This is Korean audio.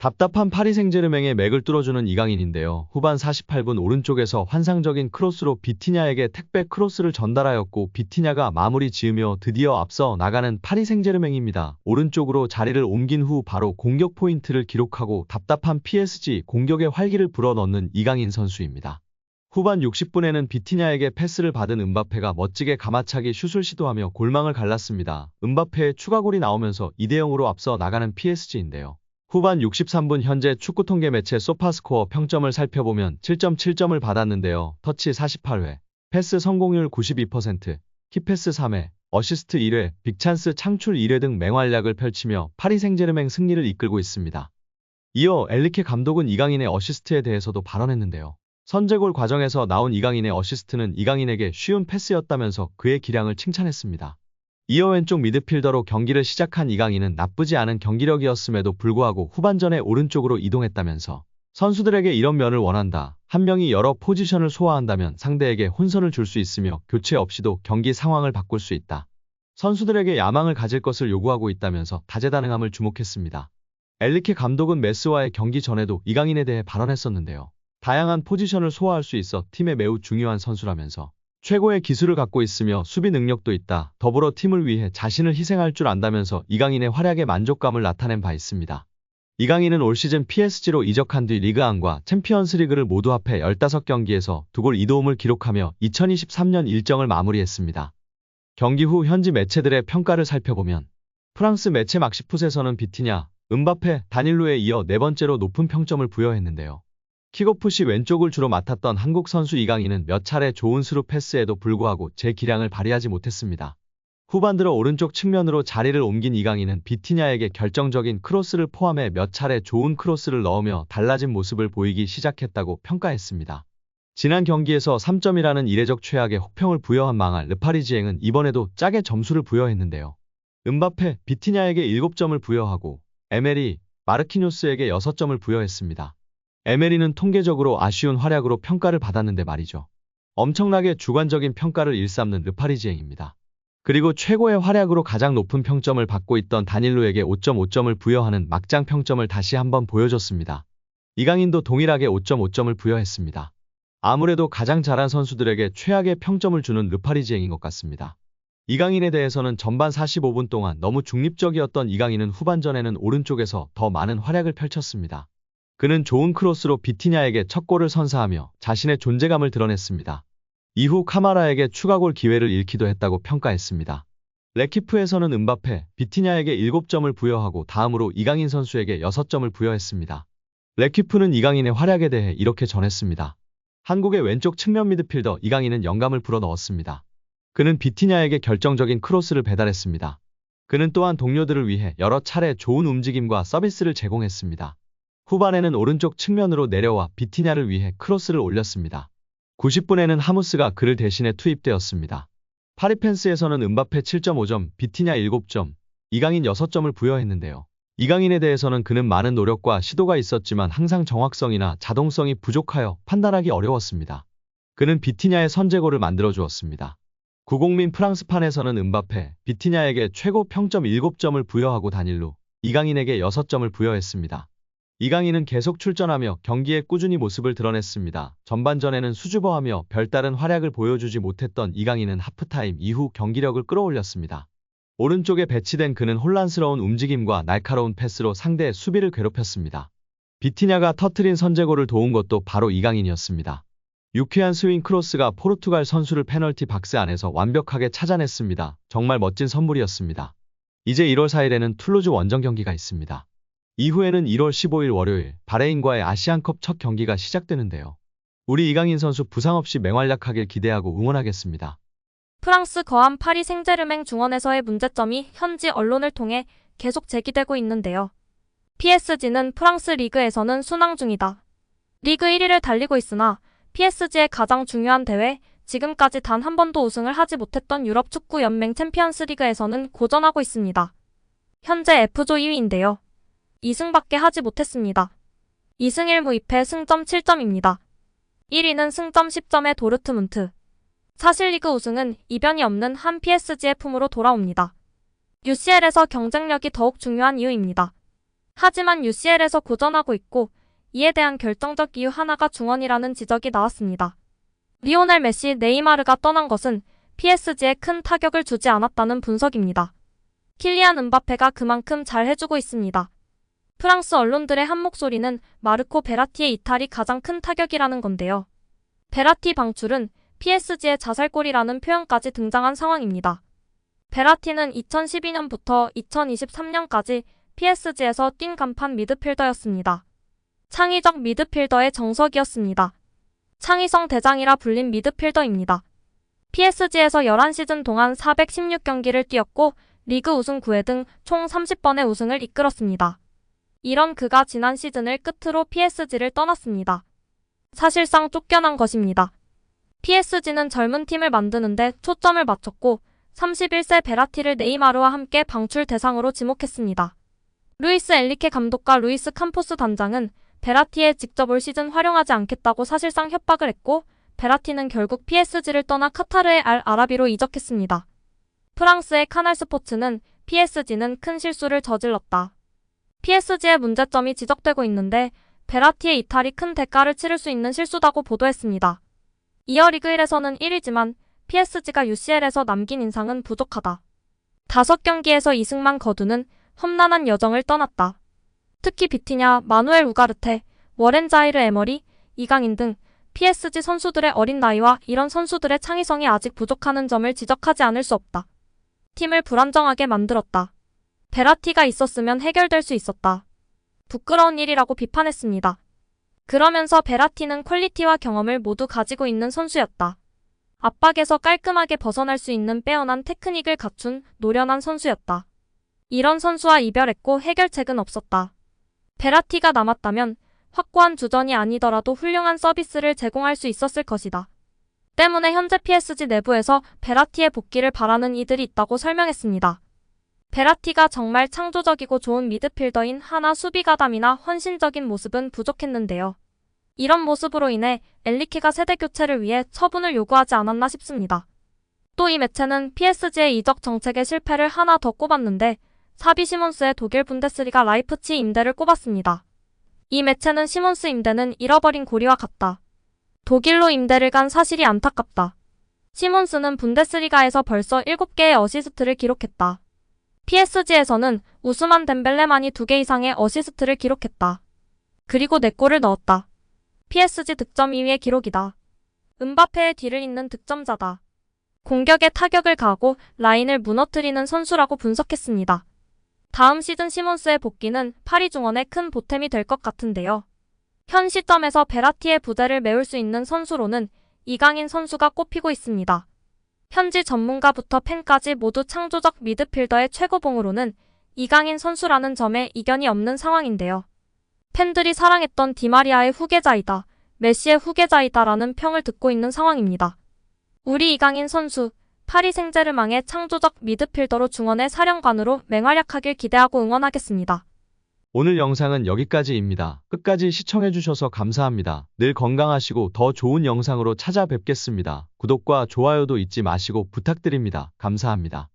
답답한 파리 생제르맹의 맥을 뚫어주는 이강인인데요. 후반 48분 오른쪽에서 환상적인 크로스로 비티냐에게 택배 크로스를 전달하였고 비티냐가 마무리 지으며 드디어 앞서 나가는 파리 생제르맹입니다. 오른쪽으로 자리를 옮긴 후 바로 공격 포인트를 기록하고 답답한 PSG 공격의 활기를 불어넣는 이강인 선수입니다. 후반 60분에는 비티냐에게 패스를 받은 음바페가 멋지게 가마차기 슛을 시도하며 골망을 갈랐습니다. 음바페의 추가골이 나오면서 2대0으로 앞서 나가는 PSG인데요. 후반 63분 현재 축구통계 매체 소파스코어 평점을 살펴보면 7.7점을 받았는데요. 터치 48회, 패스 성공률 92%, 키패스 3회, 어시스트 1회, 빅찬스 창출 1회 등 맹활약을 펼치며 파리 생제르맹 승리를 이끌고 있습니다. 이어 엘리케 감독은 이강인의 어시스트에 대해서도 발언했는데요. 선제골 과정에서 나온 이강인의 어시스트는 이강인에게 쉬운 패스였다면서 그의 기량을 칭찬했습니다. 이어 왼쪽 미드필더로 경기를 시작한 이강인은 나쁘지 않은 경기력이었음에도 불구하고 후반전에 오른쪽으로 이동했다면서 선수들에게 이런 면을 원한다. 한 명이 여러 포지션을 소화한다면 상대에게 혼선을 줄 수 있으며 교체 없이도 경기 상황을 바꿀 수 있다. 선수들에게 야망을 가질 것을 요구하고 있다면서 다재다능함을 주목했습니다. 엘리케 감독은 메스와의 경기 전에도 이강인에 대해 발언했었는데요. 다양한 포지션을 소화할 수 있어 팀에 매우 중요한 선수라면서 최고의 기술을 갖고 있으며 수비 능력도 있다. 더불어 팀을 위해 자신을 희생할 줄 안다면서 이강인의 활약에 만족감을 나타낸 바 있습니다. 이강인은 올 시즌 PSG로 이적한 뒤 리그1과 챔피언스 리그를 모두 합해 15경기에서 2골 2도움을 기록하며 2023년 일정을 마무리했습니다. 경기 후 현지 매체들의 평가를 살펴보면 프랑스 매체 막시풋에서는 비티냐, 음바페, 다닐로에 이어 네 번째로 높은 평점을 부여했는데요. 킥오프 시 왼쪽을 주로 맡았던 한국 선수 이강인은 몇 차례 좋은 스루 패스에도 불구하고 제 기량을 발휘하지 못했습니다. 후반 들어 오른쪽 측면으로 자리를 옮긴 이강인은 비티냐에게 결정적인 크로스를 포함해 몇 차례 좋은 크로스를 넣으며 달라진 모습을 보이기 시작했다고 평가했습니다. 지난 경기에서 3점이라는 이례적 최악의 혹평을 부여한 망할 르파리지앵은 이번에도 짜게 점수를 부여했는데요. 음바페, 비티냐에게 7점을 부여하고 에메리, 마르키뇨스에게 6점을 부여했습니다. 에메리는 통계적으로 아쉬운 활약으로 평가를 받았는데 말이죠. 엄청나게 주관적인 평가를 일삼는 르파리지앵입니다. 그리고 최고의 활약으로 가장 높은 평점을 받고 있던 다닐로에게 5.5점을 부여하는 막장 평점을 다시 한번 보여줬습니다. 이강인도 동일하게 5.5점을 부여했습니다. 아무래도 가장 잘한 선수들에게 최악의 평점을 주는 르파리지앵인 것 같습니다. 이강인에 대해서는 전반 45분 동안 너무 중립적이었던 이강인은 후반전에는 오른쪽에서 더 많은 활약을 펼쳤습니다. 그는 좋은 크로스로 비티냐에게 첫 골을 선사하며 자신의 존재감을 드러냈습니다. 이후 카마라에게 추가골 기회를 잃기도 했다고 평가했습니다. 레키프에서는 음바페, 비티냐에게 7점을 부여하고 다음으로 이강인 선수에게 6점을 부여했습니다. 레키프는 이강인의 활약에 대해 이렇게 전했습니다. 한국의 왼쪽 측면 미드필더 이강인은 영감을 불어넣었습니다. 그는 비티냐에게 결정적인 크로스를 배달했습니다. 그는 또한 동료들을 위해 여러 차례 좋은 움직임과 서비스를 제공했습니다. 후반에는 오른쪽 측면으로 내려와 비티냐를 위해 크로스를 올렸습니다. 90분에는 하무스가 그를 대신해 투입되었습니다. 파리펜스에서는 음바페 7.5점, 비티냐 7점, 이강인 6점을 부여했는데요. 이강인에 대해서는 그는 많은 노력과 시도가 있었지만 항상 정확성이나 자동성이 부족하여 판단하기 어려웠습니다. 그는 비티냐의 선제골을 만들어 주었습니다. 구공민 프랑스판에서는 음바페, 비티냐에게 최고 평점 7점을 부여하고 다닐로, 이강인에게 6점을 부여했습니다. 이강인은 계속 출전하며 경기에 꾸준히 모습을 드러냈습니다. 전반전에는 수줍어하며 별다른 활약을 보여주지 못했던 이강인은 하프타임 이후 경기력을 끌어올렸습니다. 오른쪽에 배치된 그는 혼란스러운 움직임과 날카로운 패스로 상대의 수비를 괴롭혔습니다. 비티냐가 터트린 선제골을 도운 것도 바로 이강인이었습니다. 유쾌한 스윙 크로스가 포르투갈 선수를 페널티 박스 안에서 완벽하게 찾아냈습니다. 정말 멋진 선물이었습니다. 이제 1월 4일에는 툴루즈 원정 경기가 있습니다. 이후에는 1월 15일 월요일 바레인과의 아시안컵 첫 경기가 시작되는데요. 우리 이강인 선수 부상 없이 맹활약하길 기대하고 응원하겠습니다. 프랑스 거한 파리 생제르맹 중원에서의 문제점이 현지 언론을 통해 계속 제기되고 있는데요. PSG는 프랑스 리그에서는 순항 중이다. 리그 1위를 달리고 있으나 PSG의 가장 중요한 대회, 지금까지 단 한 번도 우승을 하지 못했던 유럽 축구 연맹 챔피언스 리그에서는 고전하고 있습니다. 현재 F조 2위인데요. 2승밖에 하지 못했습니다. 2승 1무 2패 승점 7점입니다. 1위는 승점 10점의 도르트문트. 사실 리그 우승은 이변이 없는 한 PSG의 품으로 돌아옵니다. UCL에서 경쟁력이 더욱 중요한 이유입니다. 하지만 UCL에서 고전하고 있고 이에 대한 결정적 이유 하나가 중원이라는 지적이 나왔습니다. 리오넬 메시, 네이마르가 떠난 것은 PSG에 큰 타격을 주지 않았다는 분석입니다. 킬리안 은바페가 그만큼 잘 해주고 있습니다. 프랑스 언론들의 한 목소리는 마르코 베라티의 이탈이 가장 큰 타격이라는 건데요. 베라티 방출은 PSG의 자살골이라는 표현까지 등장한 상황입니다. 베라티는 2012년부터 2023년까지 PSG에서 뛴 간판 미드필더였습니다. 창의적 미드필더의 정석이었습니다. 창의성 대장이라 불린 미드필더입니다. PSG에서 11시즌 동안 416경기를 뛰었고 리그 우승 9회 등 총 30번의 우승을 이끌었습니다. 이런 그가 지난 시즌을 끝으로 PSG를 떠났습니다. 사실상 쫓겨난 것입니다. PSG는 젊은 팀을 만드는데 초점을 맞췄고 31세 베라티를 네이마르와 함께 방출 대상으로 지목했습니다. 루이스 엔리케 감독과 루이스 캄포스 단장은 베라티에 직접 올 시즌 활용하지 않겠다고 사실상 협박을 했고 베라티는 결국 PSG를 떠나 카타르의 알 아라비로 이적했습니다. 프랑스의 카날 스포츠는 PSG는 큰 실수를 저질렀다. PSG의 문제점이 지적되고 있는데 베라티의 이탈이 큰 대가를 치를 수 있는 실수다고 보도했습니다. 이어 리그 1에서는 1위지만 PSG가 UCL에서 남긴 인상은 부족하다. 5경기에서 2승만 거두는 험난한 여정을 떠났다. 특히 비티냐, 마누엘 우가르테, 워렌 자이르 에머리, 이강인 등 PSG 선수들의 어린 나이와 이런 선수들의 창의성이 아직 부족하는 점을 지적하지 않을 수 없다. 팀을 불안정하게 만들었다. 베라티가 있었으면 해결될 수 있었다. 부끄러운 일이라고 비판했습니다. 그러면서 베라티는 퀄리티와 경험을 모두 가지고 있는 선수였다. 압박에서 깔끔하게 벗어날 수 있는 빼어난 테크닉을 갖춘 노련한 선수였다. 이런 선수와 이별했고 해결책은 없었다. 베라티가 남았다면 확고한 주전이 아니더라도 훌륭한 서비스를 제공할 수 있었을 것이다. 때문에 현재 PSG 내부에서 베라티의 복귀를 바라는 이들이 있다고 설명했습니다. 베라티가 정말 창조적이고 좋은 미드필더인 하나 수비 가담이나 헌신적인 모습은 부족했는데요. 이런 모습으로 인해 엔리케가 세대 교체를 위해 처분을 요구하지 않았나 싶습니다. 또 이 매체는 PSG의 이적 정책의 실패를 하나 더 꼽았는데 사비 시몬스의 독일 분데스리가 라이프치히 임대를 꼽았습니다. 이 매체는 시몬스 임대는 잃어버린 고리와 같다. 독일로 임대를 간 사실이 안타깝다. 시몬스는 분데스리가에서 벌써 7개의 어시스트를 기록했다. PSG에서는 우스만 덴벨레만이 2개 이상의 어시스트를 기록했다. 그리고 4골을 넣었다. PSG 득점 2위의 기록이다. 은바페의 뒤를 잇는 득점자다. 공격에 타격을 가하고 라인을 무너뜨리는 선수라고 분석했습니다. 다음 시즌 시몬스의 복귀는 파리 중원의 큰 보탬이 될 것 같은데요. 현 시점에서 베라티의 부재를 메울 수 있는 선수로는 이강인 선수가 꼽히고 있습니다. 현지 전문가부터 팬까지 모두 창조적 미드필더의 최고봉으로는 이강인 선수라는 점에 이견이 없는 상황인데요. 팬들이 사랑했던 디마리아의 후계자이다, 메시의 후계자이다라는 평을 듣고 있는 상황입니다. 우리 이강인 선수, 파리 생제르맹의 창조적 미드필더로 중원의 사령관으로 맹활약하길 기대하고 응원하겠습니다. 오늘 영상은 여기까지입니다. 끝까지 시청해주셔서 감사합니다. 늘 건강하시고 더 좋은 영상으로 찾아뵙겠습니다. 구독과 좋아요도 잊지 마시고 부탁드립니다. 감사합니다.